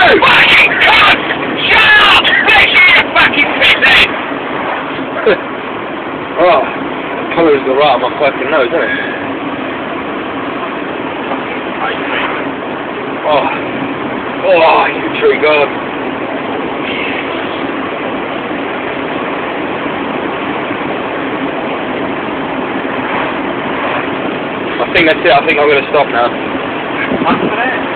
Fucking cunt! Shut up! Bless you, you fucking pisshead! Oh, colours the right on my fucking nose, isn't it? Oh, you tree god. I think that's it. I think I'm going to stop now.